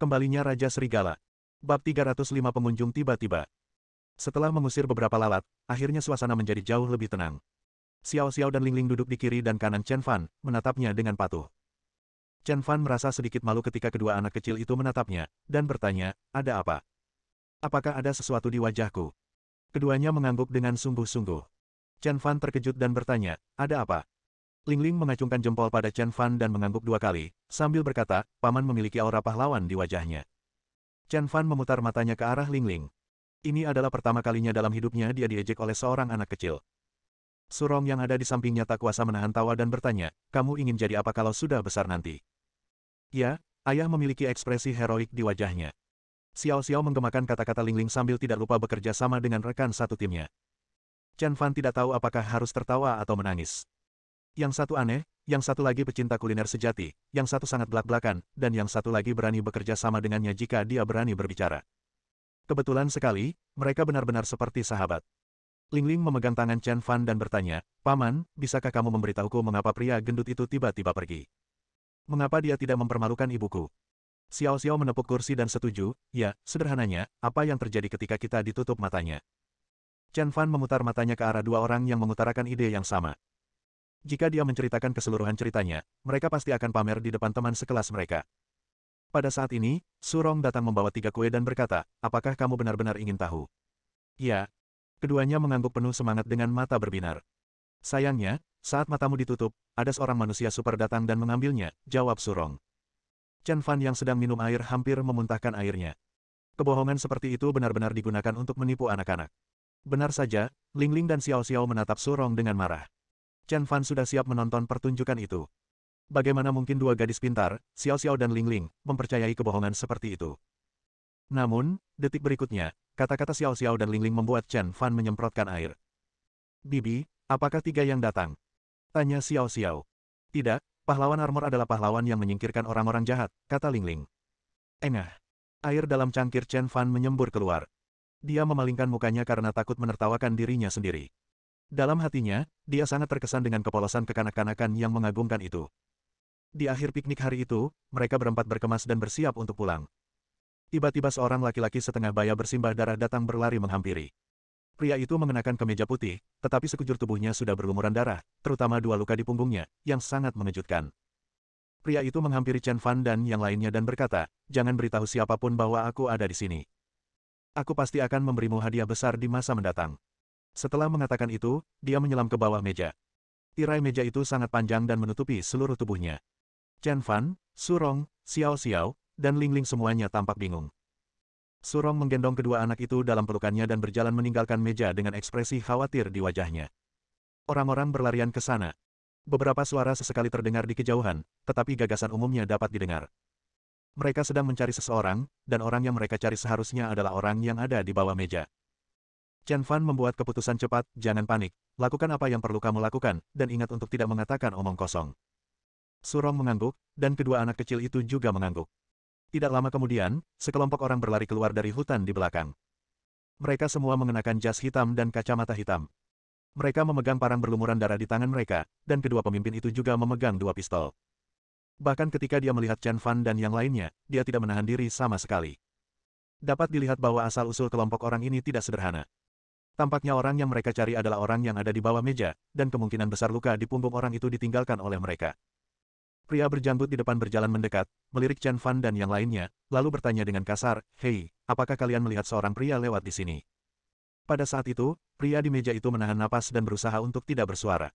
Kembalinya Raja Serigala. Bab 305 pengunjung tiba-tiba. Setelah mengusir beberapa lalat, akhirnya suasana menjadi jauh lebih tenang. Xiao Xiao dan Ling Ling duduk di kiri dan kanan Chen Fan, menatapnya dengan patuh. Chen Fan merasa sedikit malu ketika kedua anak kecil itu menatapnya, dan bertanya, ada apa? Apakah ada sesuatu di wajahku? Keduanya mengangguk dengan sungguh-sungguh. Chen Fan terkejut dan bertanya, ada apa? Ling Ling mengacungkan jempol pada Chen Fan dan mengangguk 2 kali, sambil berkata, paman memiliki aura pahlawan di wajahnya. Chen Fan memutar matanya ke arah Ling Ling. Ini adalah pertama kalinya dalam hidupnya dia diejek oleh seorang anak kecil. Surong yang ada di sampingnya tak kuasa menahan tawa dan bertanya, kamu ingin jadi apa kalau sudah besar nanti? Ya, ayah memiliki ekspresi heroik di wajahnya. Xiao Xiao menggemakan kata-kata Ling Ling sambil tidak lupa bekerja sama dengan rekan satu timnya. Chen Fan tidak tahu apakah harus tertawa atau menangis. Yang satu aneh, yang satu lagi pecinta kuliner sejati, yang satu sangat belak-belakan, dan yang satu lagi berani bekerja sama dengannya jika dia berani berbicara. Kebetulan sekali, mereka benar-benar seperti sahabat. Ling Ling memegang tangan Chen Fan dan bertanya, Paman, bisakah kamu memberitahuku mengapa pria gendut itu tiba-tiba pergi? Mengapa dia tidak mempermalukan ibuku? Xiao Xiao menepuk kursi dan setuju, ya, sederhananya, apa yang terjadi ketika kita ditutup matanya? Chen Fan memutar matanya ke arah dua orang yang mengutarakan ide yang sama. Jika dia menceritakan keseluruhan ceritanya, mereka pasti akan pamer di depan teman sekelas mereka. Pada saat ini, Surong datang membawa 3 kue dan berkata, apakah kamu benar-benar ingin tahu? Ya. Keduanya mengangguk penuh semangat dengan mata berbinar. Sayangnya, saat matamu ditutup, ada seorang manusia super datang dan mengambilnya, jawab Surong. Chen Fan yang sedang minum air hampir memuntahkan airnya. Kebohongan seperti itu benar-benar digunakan untuk menipu anak-anak. Benar saja, Ling Ling dan Xiao Xiao menatap Surong dengan marah. Chen Fan sudah siap menonton pertunjukan itu. Bagaimana mungkin dua gadis pintar, Xiao Xiao dan Ling Ling, mempercayai kebohongan seperti itu? Namun, detik berikutnya, kata-kata Xiao Xiao dan Ling Ling membuat Chen Fan menyemprotkan air. Bibi, apakah 3 yang datang? Tanya Xiao Xiao. Tidak, pahlawan armor adalah pahlawan yang menyingkirkan orang-orang jahat, kata Ling Ling. Engah. Air dalam cangkir Chen Fan menyembur keluar. Dia memalingkan mukanya karena takut menertawakan dirinya sendiri. Dalam hatinya, dia sangat terkesan dengan kepolosan kekanak-kanakan yang mengagumkan itu. Di akhir piknik hari itu, mereka berempat berkemas dan bersiap untuk pulang. Tiba-tiba seorang laki-laki setengah baya bersimbah darah datang berlari menghampiri. Pria itu mengenakan kemeja putih, tetapi sekujur tubuhnya sudah berlumuran darah, terutama 2 luka di punggungnya, yang sangat mengejutkan. Pria itu menghampiri Chen Fan dan yang lainnya dan berkata, jangan beritahu siapapun bahwa aku ada di sini. Aku pasti akan memberimu hadiah besar di masa mendatang. Setelah mengatakan itu, dia menyelam ke bawah meja. Tirai meja itu sangat panjang dan menutupi seluruh tubuhnya. Chen Fan, Surong, Xiao Xiao, dan Ling Ling semuanya tampak bingung. Surong menggendong kedua anak itu dalam pelukannya dan berjalan meninggalkan meja dengan ekspresi khawatir di wajahnya. Orang-orang berlarian ke sana. Beberapa suara sesekali terdengar di kejauhan, tetapi gagasan umumnya dapat didengar. Mereka sedang mencari seseorang, dan orang yang mereka cari seharusnya adalah orang yang ada di bawah meja. Chen Fan membuat keputusan cepat, jangan panik, lakukan apa yang perlu kamu lakukan, dan ingat untuk tidak mengatakan omong kosong. Surong mengangguk, dan kedua anak kecil itu juga mengangguk. Tidak lama kemudian, sekelompok orang berlari keluar dari hutan di belakang. Mereka semua mengenakan jas hitam dan kacamata hitam. Mereka memegang parang berlumuran darah di tangan mereka, dan kedua pemimpin itu juga memegang 2 pistol. Bahkan ketika dia melihat Chen Fan dan yang lainnya, dia tidak menahan diri sama sekali. Dapat dilihat bahwa asal-usul kelompok orang ini tidak sederhana. Tampaknya orang yang mereka cari adalah orang yang ada di bawah meja, dan kemungkinan besar luka di punggung orang itu ditinggalkan oleh mereka. Pria berjanggut di depan berjalan mendekat, melirik Chen Fan dan yang lainnya, lalu bertanya dengan kasar, hei, apakah kalian melihat seorang pria lewat di sini? Pada saat itu, pria di meja itu menahan napas dan berusaha untuk tidak bersuara.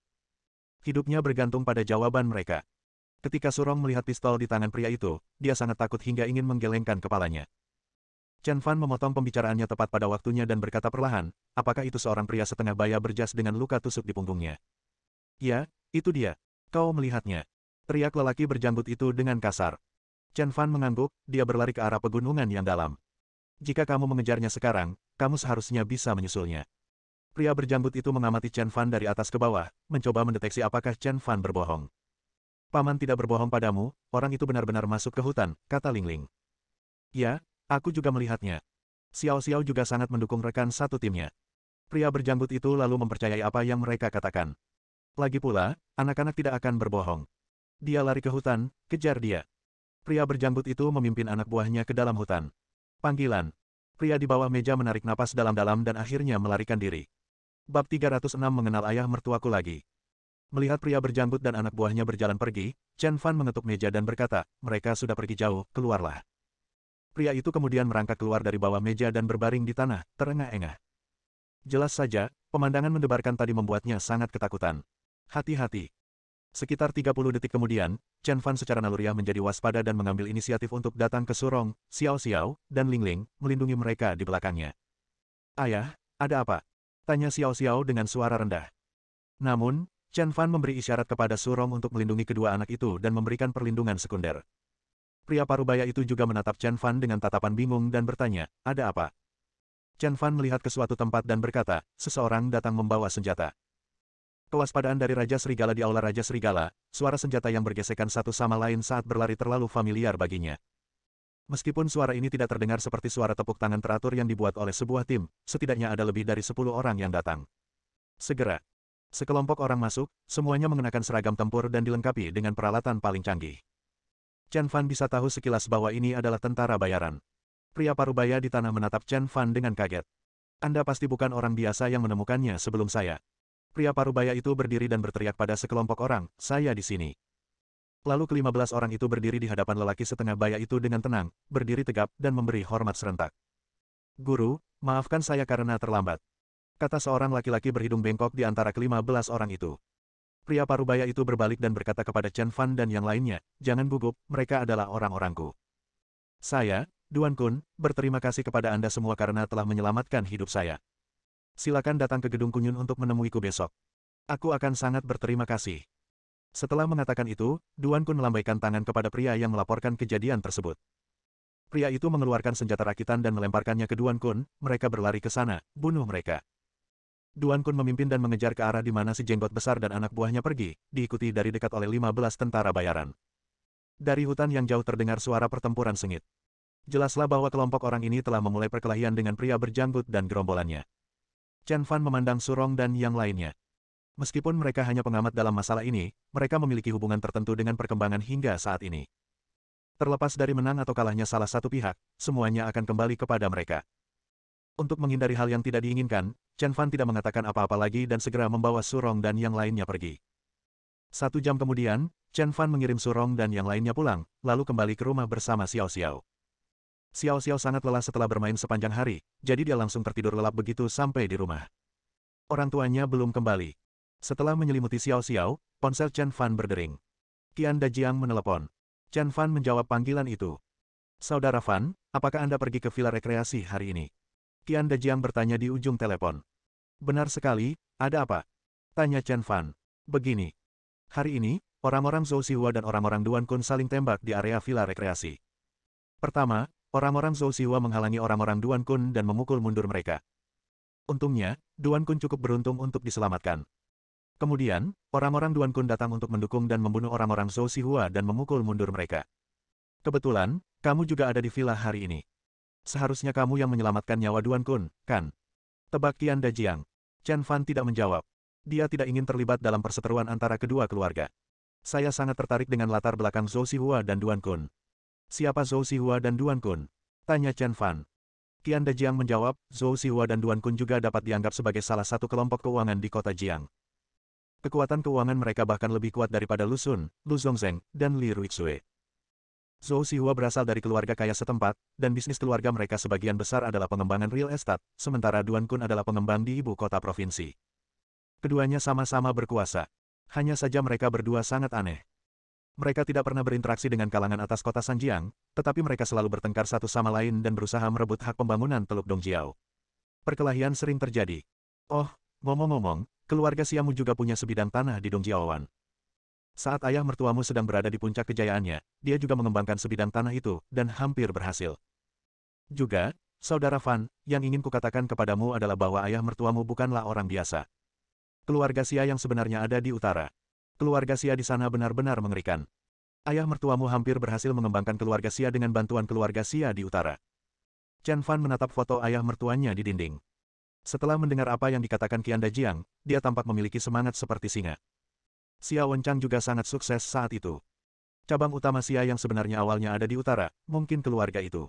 Hidupnya bergantung pada jawaban mereka. Ketika Surong melihat pistol di tangan pria itu, dia sangat takut hingga ingin menggelengkan kepalanya. Chen Fan memotong pembicaraannya tepat pada waktunya dan berkata perlahan, apakah itu seorang pria setengah baya berjas dengan luka tusuk di punggungnya? Ya, itu dia. Kau melihatnya. Teriak lelaki berjanggut itu dengan kasar. Chen Fan mengangguk, dia berlari ke arah pegunungan yang dalam. Jika kamu mengejarnya sekarang, kamu seharusnya bisa menyusulnya. Pria berjanggut itu mengamati Chen Fan dari atas ke bawah, mencoba mendeteksi apakah Chen Fan berbohong. Paman tidak berbohong padamu, orang itu benar-benar masuk ke hutan, kata Ling Ling. Ya, aku juga melihatnya. Xiao Xiao juga sangat mendukung rekan satu timnya. Pria berjanggut itu lalu mempercayai apa yang mereka katakan. Lagi pula, anak-anak tidak akan berbohong. Dia lari ke hutan, kejar dia. Pria berjanggut itu memimpin anak buahnya ke dalam hutan. Panggilan. Pria di bawah meja menarik napas dalam-dalam dan akhirnya melarikan diri. Bab 306 mengenal ayah mertuaku lagi. Melihat pria berjanggut dan anak buahnya berjalan pergi, Chen Fan mengetuk meja dan berkata, mereka sudah pergi jauh, keluarlah. Pria itu kemudian merangkak keluar dari bawah meja dan berbaring di tanah, terengah-engah. Jelas saja, pemandangan mendebarkan tadi membuatnya sangat ketakutan. Hati-hati. Sekitar 30 detik kemudian, Chen Fan secara naluriah menjadi waspada dan mengambil inisiatif untuk datang ke Surong, Xiao Xiao, dan Ling Ling, melindungi mereka di belakangnya. Ayah, ada apa? Tanya Xiao Xiao dengan suara rendah. Namun, Chen Fan memberi isyarat kepada Surong untuk melindungi kedua anak itu dan memberikan perlindungan sekunder. Pria parubaya itu juga menatap Chen Fan dengan tatapan bingung dan bertanya, ada apa? Chen Fan melihat ke suatu tempat dan berkata, seseorang datang membawa senjata. Kewaspadaan dari Raja Serigala di Aula Raja Serigala, suara senjata yang bergesekan satu sama lain saat berlari terlalu familiar baginya. Meskipun suara ini tidak terdengar seperti suara tepuk tangan teratur yang dibuat oleh sebuah tim, setidaknya ada lebih dari 10 orang yang datang. Segera. Sekelompok orang masuk, semuanya mengenakan seragam tempur dan dilengkapi dengan peralatan paling canggih. Chen Fan bisa tahu sekilas bahwa ini adalah tentara bayaran. Pria parubaya di tanah menatap Chen Fan dengan kaget. Anda pasti bukan orang biasa yang menemukannya sebelum saya. Pria parubaya itu berdiri dan berteriak pada sekelompok orang, saya di sini. Lalu ke-15 orang itu berdiri di hadapan lelaki setengah baya itu dengan tenang, berdiri tegap dan memberi hormat serentak. Guru, maafkan saya karena terlambat. Kata seorang laki-laki berhidung bengkok di antara ke-15 orang itu. Pria parubaya itu berbalik dan berkata kepada Chen Fan dan yang lainnya, jangan gugup, mereka adalah orang-orangku. Saya, Duan Kun, berterima kasih kepada Anda semua karena telah menyelamatkan hidup saya. Silakan datang ke Gedung Kunyun untuk menemuiku besok. Aku akan sangat berterima kasih. Setelah mengatakan itu, Duan Kun melambaikan tangan kepada pria yang melaporkan kejadian tersebut. Pria itu mengeluarkan senjata rakitan dan melemparkannya ke Duan Kun, mereka berlari ke sana, bunuh mereka. Duan Kun memimpin dan mengejar ke arah di mana si jenggot besar dan anak buahnya pergi, diikuti dari dekat oleh 15 tentara bayaran. Dari hutan yang jauh terdengar suara pertempuran sengit. Jelaslah bahwa kelompok orang ini telah memulai perkelahian dengan pria berjanggut dan gerombolannya. Chen Fan memandang Surong dan yang lainnya. Meskipun mereka hanya pengamat dalam masalah ini, mereka memiliki hubungan tertentu dengan perkembangan hingga saat ini. Terlepas dari menang atau kalahnya salah satu pihak, semuanya akan kembali kepada mereka. Untuk menghindari hal yang tidak diinginkan, Chen Fan tidak mengatakan apa-apa lagi dan segera membawa Surong dan yang lainnya pergi. 1 jam kemudian, Chen Fan mengirim Surong dan yang lainnya pulang, lalu kembali ke rumah bersama Xiao Xiao. Xiao Xiao sangat lelah setelah bermain sepanjang hari, jadi dia langsung tertidur lelap begitu sampai di rumah. Orang tuanya belum kembali. Setelah menyelimuti Xiao Xiao, ponsel Chen Fan berdering. Qian Dajiang menelepon. Chen Fan menjawab panggilan itu. Saudara Fan, apakah Anda pergi ke villa rekreasi hari ini? Qian Dajiang bertanya di ujung telepon. Benar sekali, ada apa? Tanya Chen Fan. Begini. Hari ini, orang-orang Zhou Xihua dan orang-orang Duan Kun saling tembak di area villa rekreasi. Pertama, orang-orang Zhou Xihua menghalangi orang-orang Duan Kun dan memukul mundur mereka. Untungnya, Duan Kun cukup beruntung untuk diselamatkan. Kemudian, orang-orang Duan Kun datang untuk mendukung dan membunuh orang-orang Zhou Xihua dan memukul mundur mereka. Kebetulan, kamu juga ada di villa hari ini. Seharusnya kamu yang menyelamatkan nyawa Duan Kun, kan? Tebak Qian Dajiang. Chen Fan tidak menjawab. Dia tidak ingin terlibat dalam perseteruan antara kedua keluarga. Saya sangat tertarik dengan latar belakang Zhou Xihua dan Duan Kun. Siapa Zhou Xihua dan Duan Kun? Tanya Chen Fan. Qian Dajiang menjawab, Zhou Xihua dan Duan Kun juga dapat dianggap sebagai salah satu kelompok keuangan di kota Jiang. Kekuatan keuangan mereka bahkan lebih kuat daripada Lu Sun, Lu Zongzheng, dan Li Ruixue. Zhou Xihua berasal dari keluarga kaya setempat, dan bisnis keluarga mereka sebagian besar adalah pengembangan real estate, sementara Duan Kun adalah pengembang di ibu kota provinsi. Keduanya sama-sama berkuasa. Hanya saja mereka berdua sangat aneh. Mereka tidak pernah berinteraksi dengan kalangan atas kota Sanjiang, tetapi mereka selalu bertengkar satu sama lain dan berusaha merebut hak pembangunan Teluk Dongjiao. Perkelahian sering terjadi. Oh, ngomong-ngomong, keluarga Siamu juga punya sebidang tanah di Dongjiaowan. Saat ayah mertuamu sedang berada di puncak kejayaannya, dia juga mengembangkan sebidang tanah itu, dan hampir berhasil. Juga, saudara Fan, yang ingin kukatakan kepadamu adalah bahwa ayah mertuamu bukanlah orang biasa. Keluarga Xia yang sebenarnya ada di utara. Keluarga Xia di sana benar-benar mengerikan. Ayah mertuamu hampir berhasil mengembangkan keluarga Xia dengan bantuan keluarga Xia di utara. Chen Fan menatap foto ayah mertuanya di dinding. Setelah mendengar apa yang dikatakan Qian Dajiang, dia tampak memiliki semangat seperti singa. Xia Wenchang juga sangat sukses saat itu. Cabang utama Xia yang sebenarnya awalnya ada di utara, mungkin keluarga itu.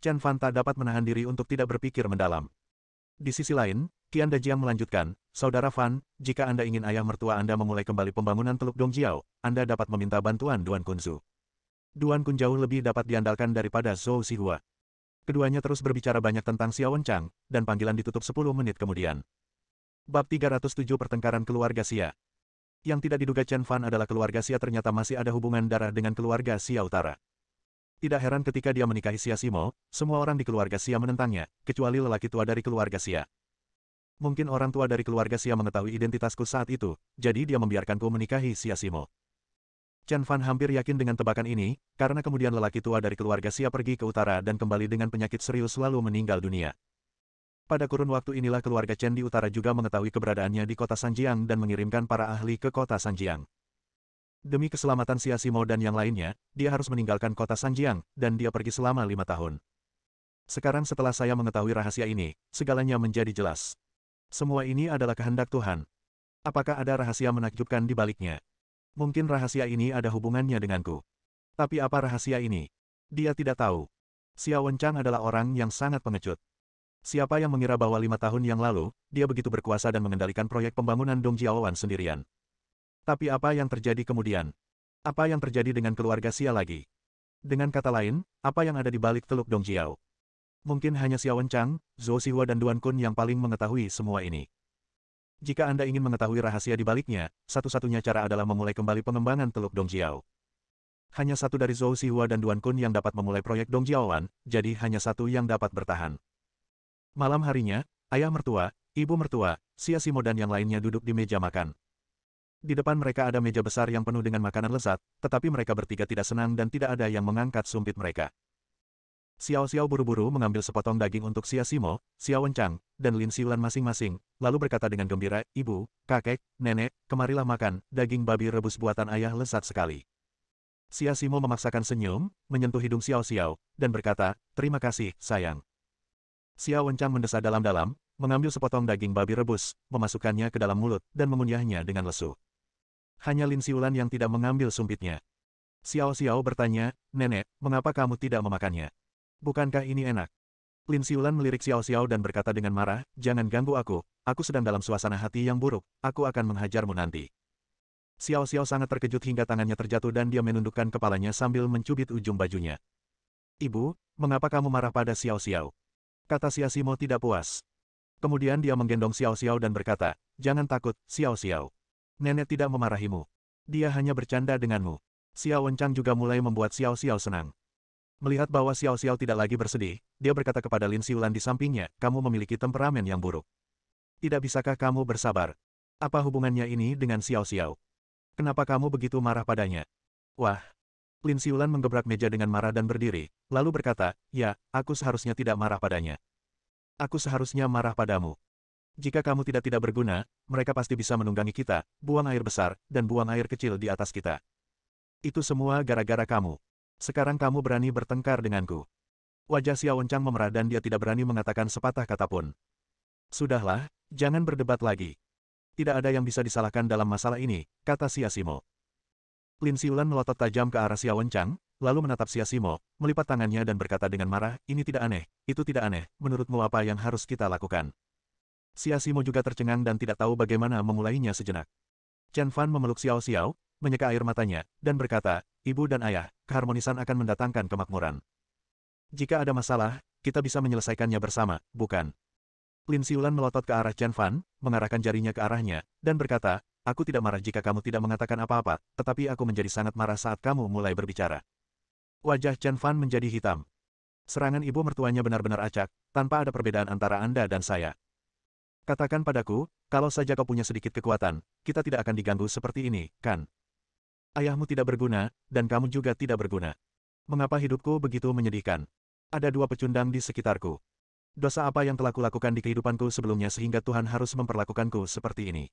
Chen Fan tak dapat menahan diri untuk tidak berpikir mendalam. Di sisi lain, Qian Dajiang melanjutkan, Saudara Fan, jika Anda ingin ayah mertua Anda memulai kembali pembangunan Teluk Dongjiao, Anda dapat meminta bantuan Duan Kunzu. Duan Kun jauh lebih dapat diandalkan daripada Zhou Xihua. Keduanya terus berbicara banyak tentang Xiao Wenchang, dan panggilan ditutup 10 menit kemudian. Bab 307 Pertengkaran Keluarga Xia. Yang tidak diduga Chen Fan adalah keluarga Xia ternyata masih ada hubungan darah dengan keluarga Xia Utara. Tidak heran ketika dia menikahi Xia Simo, semua orang di keluarga Xia menentangnya, kecuali lelaki tua dari keluarga Xia. Mungkin orang tua dari keluarga Xia mengetahui identitasku saat itu, jadi dia membiarkanku menikahi Xia Simo. Chen Fan hampir yakin dengan tebakan ini, karena kemudian lelaki tua dari keluarga Xia pergi ke utara dan kembali dengan penyakit serius lalu meninggal dunia. Pada kurun waktu inilah keluarga Chen di utara juga mengetahui keberadaannya di kota Sanjiang dan mengirimkan para ahli ke kota Sanjiang. Demi keselamatan Xia Simo dan yang lainnya, dia harus meninggalkan kota Sanjiang, dan dia pergi selama 5 tahun. Sekarang setelah saya mengetahui rahasia ini, segalanya menjadi jelas. Semua ini adalah kehendak Tuhan. Apakah ada rahasia menakjubkan di baliknya? Mungkin rahasia ini ada hubungannya denganku. Tapi apa rahasia ini? Dia tidak tahu. Xia Wenchang adalah orang yang sangat pengecut. Siapa yang mengira bahwa 5 tahun yang lalu, dia begitu berkuasa dan mengendalikan proyek pembangunan Dongjiaowan sendirian. Tapi apa yang terjadi kemudian? Apa yang terjadi dengan keluarga Xia lagi? Dengan kata lain, apa yang ada di balik Teluk Dongjiao? Mungkin hanya Xia Wenchang, Zhou Xihua dan Duan Kun yang paling mengetahui semua ini. Jika Anda ingin mengetahui rahasia di baliknya, satu-satunya cara adalah memulai kembali pengembangan Teluk Dongjiao. Hanya satu dari Zhou Xihua dan Duan Kun yang dapat memulai proyek Dongjiaowan, jadi hanya satu yang dapat bertahan. Malam harinya, ayah mertua, ibu mertua, Xia Simo dan yang lainnya duduk di meja makan. Di depan mereka ada meja besar yang penuh dengan makanan lezat, tetapi mereka bertiga tidak senang dan tidak ada yang mengangkat sumpit mereka. Xiao Xiao buru-buru mengambil sepotong daging untuk Xia Simo, Xia Wenchang, dan Lin Xiulan masing-masing, lalu berkata dengan gembira, Ibu, kakek, nenek, kemarilah makan, daging babi rebus buatan ayah lezat sekali. Xia Simo memaksakan senyum, menyentuh hidung Xiao Xiao, dan berkata, terima kasih, sayang. Xia Wenchang mendesah dalam-dalam, mengambil sepotong daging babi rebus, memasukkannya ke dalam mulut, dan mengunyahnya dengan lesu. Hanya Lin Xiulan yang tidak mengambil sumpitnya. Xiao Xiao bertanya, Nenek, mengapa kamu tidak memakannya? Bukankah ini enak? Lin Xiulan melirik Xiao Xiao dan berkata dengan marah, jangan ganggu aku sedang dalam suasana hati yang buruk, aku akan menghajarmu nanti. Xiao Xiao sangat terkejut hingga tangannya terjatuh dan dia menundukkan kepalanya sambil mencubit ujung bajunya. Ibu, mengapa kamu marah pada Xiao Xiao? Kata Xia Simo tidak puas. Kemudian dia menggendong Xiao Xiao dan berkata, jangan takut, Xiao Xiao. Nenek tidak memarahimu. Dia hanya bercanda denganmu. Xia Wenchang juga mulai membuat Xiao Xiao senang. Melihat bahwa Xiao Xiao tidak lagi bersedih, dia berkata kepada Lin Xiulan di sampingnya, kamu memiliki temperamen yang buruk. Tidak bisakah kamu bersabar? Apa hubungannya ini dengan Xiao Xiao? Kenapa kamu begitu marah padanya? Wah! Lin Xiulan menggebrak meja dengan marah dan berdiri, lalu berkata, ya, aku seharusnya tidak marah padanya. Aku seharusnya marah padamu. Jika kamu tidak berguna, mereka pasti bisa menunggangi kita, buang air besar, dan buang air kecil di atas kita. Itu semua gara-gara kamu. Sekarang kamu berani bertengkar denganku. Wajah Xiao Wenchang memerah dan dia tidak berani mengatakan sepatah kata pun. Sudahlah, jangan berdebat lagi. Tidak ada yang bisa disalahkan dalam masalah ini, kata Xia Simo. Lin Xiulan melotot tajam ke arah Xiao Wenchang, lalu menatap Xia Simo, melipat tangannya dan berkata dengan marah, ini tidak aneh, itu tidak aneh, menurutmu apa yang harus kita lakukan? Xia Simo juga tercengang dan tidak tahu bagaimana memulainya sejenak. Chen Fan memeluk Xiao Xiao, menyeka air matanya, dan berkata, ibu dan ayah, keharmonisan akan mendatangkan kemakmuran. Jika ada masalah, kita bisa menyelesaikannya bersama, bukan? Lin Xiulan melotot ke arah Chen Fan, mengarahkan jarinya ke arahnya, dan berkata, aku tidak marah jika kamu tidak mengatakan apa-apa, tetapi aku menjadi sangat marah saat kamu mulai berbicara. Wajah Chen Fan menjadi hitam. Serangan ibu mertuanya benar-benar acak, tanpa ada perbedaan antara Anda dan saya. Katakan padaku, kalau saja kau punya sedikit kekuatan, kita tidak akan diganggu seperti ini, kan? Ayahmu tidak berguna, dan kamu juga tidak berguna. Mengapa hidupku begitu menyedihkan? Ada 2 pecundang di sekitarku. Dosa apa yang telah kulakukan di kehidupanku sebelumnya sehingga Tuhan harus memperlakukanku seperti ini?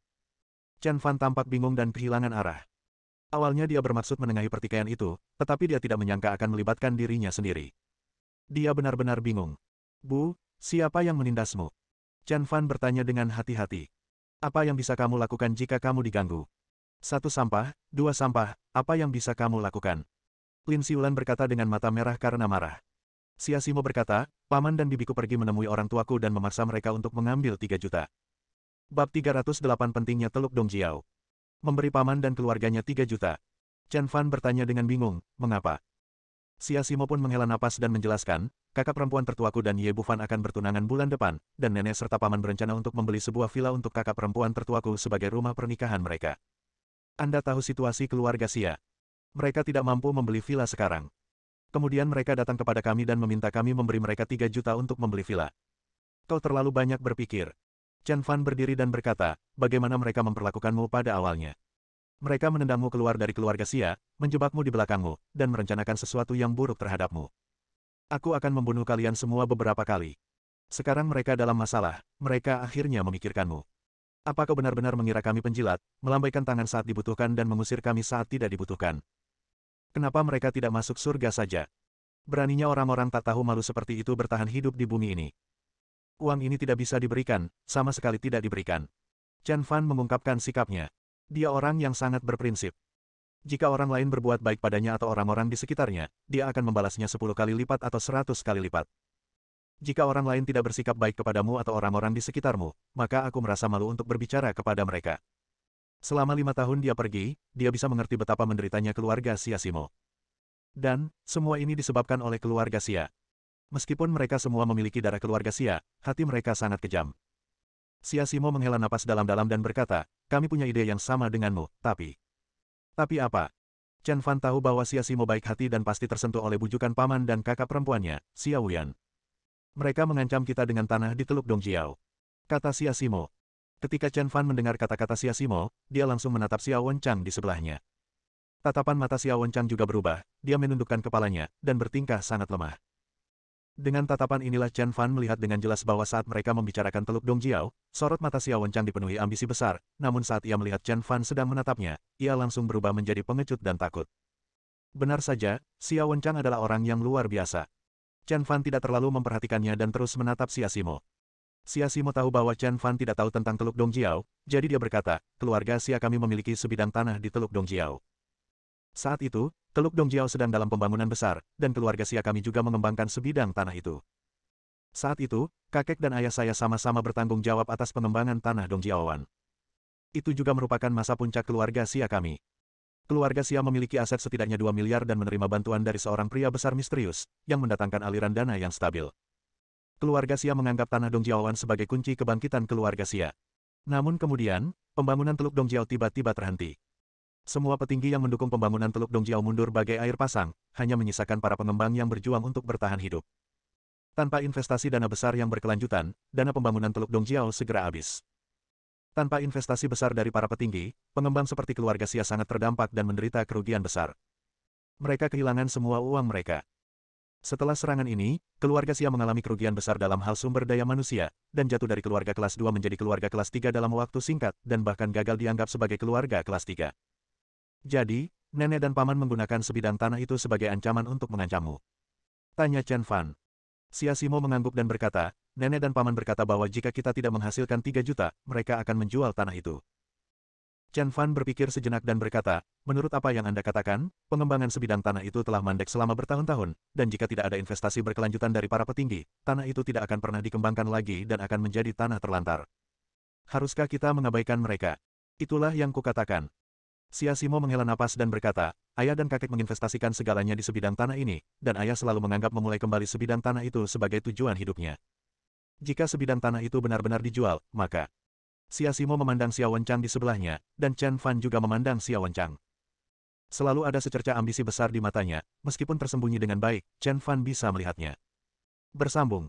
Chen Fan tampak bingung dan kehilangan arah. Awalnya dia bermaksud menengahi pertikaian itu, tetapi dia tidak menyangka akan melibatkan dirinya sendiri. Dia benar-benar bingung. Bu, siapa yang menindasmu? Chen Fan bertanya dengan hati-hati. Apa yang bisa kamu lakukan jika kamu diganggu? 1 sampah, 2 sampah, apa yang bisa kamu lakukan? Lin Xiulan berkata dengan mata merah karena marah. Xia Simo berkata, paman dan bibiku pergi menemui orang tuaku dan memaksa mereka untuk mengambil 3 juta. Bab 308 pentingnya Teluk Dongjiao. Memberi paman dan keluarganya 3 juta. Chen Fan bertanya dengan bingung, mengapa? Xia Simo pun menghela napas dan menjelaskan, kakak perempuan tertuaku dan Ye Bufan akan bertunangan bulan depan, dan nenek serta paman berencana untuk membeli sebuah villa untuk kakak perempuan tertuaku sebagai rumah pernikahan mereka. Anda tahu situasi keluarga Xia. Mereka tidak mampu membeli villa sekarang. Kemudian mereka datang kepada kami dan meminta kami memberi mereka 3 juta untuk membeli villa. Kau terlalu banyak berpikir. Chen Fan berdiri dan berkata, bagaimana mereka memperlakukanmu pada awalnya. Mereka menendangmu keluar dari keluarga Xia, menjebakmu di belakangmu, dan merencanakan sesuatu yang buruk terhadapmu. Aku akan membunuh kalian semua beberapa kali. Sekarang mereka dalam masalah, mereka akhirnya memikirkanmu. Apa kau benar-benar mengira kami penjilat, melambaikan tangan saat dibutuhkan dan mengusir kami saat tidak dibutuhkan? Kenapa mereka tidak masuk surga saja? Beraninya orang-orang tak tahu malu seperti itu bertahan hidup di bumi ini. Uang ini tidak bisa diberikan, sama sekali tidak diberikan. Chen Fan mengungkapkan sikapnya. Dia orang yang sangat berprinsip. Jika orang lain berbuat baik padanya atau orang-orang di sekitarnya, dia akan membalasnya 10 kali lipat atau 100 kali lipat. Jika orang lain tidak bersikap baik kepadamu atau orang-orang di sekitarmu, maka aku merasa malu untuk berbicara kepada mereka. Selama 5 tahun dia pergi, dia bisa mengerti betapa menderitanya keluarga Xia Simo. Dan, semua ini disebabkan oleh keluarga Xia. Meskipun mereka semua memiliki darah keluarga Xia, hati mereka sangat kejam. Xia Simo menghela napas dalam-dalam dan berkata, kami punya ide yang sama denganmu, tapi... Tapi apa? Chen Fan tahu bahwa Xia Simo baik hati dan pasti tersentuh oleh bujukan paman dan kakak perempuannya, Xia Wuyan. Mereka mengancam kita dengan tanah di Teluk Dongjiao. Kata Xia Simo. Ketika Chen Fan mendengar kata-kata Xia Simo, dia langsung menatap Xiao Wenchang di sebelahnya. Tatapan mata Xiao Wenchang juga berubah, dia menundukkan kepalanya, dan bertingkah sangat lemah. Dengan tatapan inilah Chen Fan melihat dengan jelas bahwa saat mereka membicarakan Teluk Dongjiao, sorot mata Xiao Wenchang dipenuhi ambisi besar, namun saat ia melihat Chen Fan sedang menatapnya, ia langsung berubah menjadi pengecut dan takut. Benar saja, Xiao Wenchang adalah orang yang luar biasa. Chen Fan tidak terlalu memperhatikannya dan terus menatap Xia Simo. Xia Simo tahu bahwa Chen Fan tidak tahu tentang Teluk Dongjiao, jadi dia berkata, keluarga Xia kami memiliki sebidang tanah di Teluk Dongjiao. Saat itu, Teluk Dongjiao sedang dalam pembangunan besar, dan keluarga Xia kami juga mengembangkan sebidang tanah itu. Saat itu, kakek dan ayah saya sama-sama bertanggung jawab atas pengembangan tanah Dongjiaoan. Itu juga merupakan masa puncak keluarga Xia kami. Keluarga Xia memiliki aset setidaknya 2 miliar dan menerima bantuan dari seorang pria besar misterius, yang mendatangkan aliran dana yang stabil. Keluarga Xia menganggap tanah Dongjiaoan sebagai kunci kebangkitan keluarga Xia. Namun kemudian, pembangunan Teluk Dongjiao tiba-tiba terhenti. Semua petinggi yang mendukung pembangunan Teluk Dongjiao mundur bagai air pasang, hanya menyisakan para pengembang yang berjuang untuk bertahan hidup. Tanpa investasi dana besar yang berkelanjutan, dana pembangunan Teluk Dongjiao segera habis. Tanpa investasi besar dari para petinggi, pengembang seperti keluarga Xia sangat terdampak dan menderita kerugian besar. Mereka kehilangan semua uang mereka. Setelah serangan ini, keluarga Xia mengalami kerugian besar dalam hal sumber daya manusia, dan jatuh dari keluarga kelas 2 menjadi keluarga kelas 3 dalam waktu singkat, dan bahkan gagal dianggap sebagai keluarga kelas 3. Jadi, nenek dan paman menggunakan sebidang tanah itu sebagai ancaman untuk mengancammu. Tanya Chen Fan. Xia Simo mengangguk dan berkata, nenek dan paman berkata bahwa jika kita tidak menghasilkan 3 juta, mereka akan menjual tanah itu. Chen Fan berpikir sejenak dan berkata, menurut apa yang Anda katakan, pengembangan sebidang tanah itu telah mandek selama bertahun-tahun, dan jika tidak ada investasi berkelanjutan dari para petinggi, tanah itu tidak akan pernah dikembangkan lagi dan akan menjadi tanah terlantar. Haruskah kita mengabaikan mereka? Itulah yang kukatakan. Xia Simo menghela napas dan berkata, ayah dan kakek menginvestasikan segalanya di sebidang tanah ini, dan ayah selalu menganggap memulai kembali sebidang tanah itu sebagai tujuan hidupnya. Jika sebidang tanah itu benar-benar dijual, maka... Xia Simo memandang Xiao Wenchang di sebelahnya, dan Chen Fan juga memandang Xiao Wenchang. Selalu ada secerca ambisi besar di matanya, meskipun tersembunyi dengan baik, Chen Fan bisa melihatnya. Bersambung.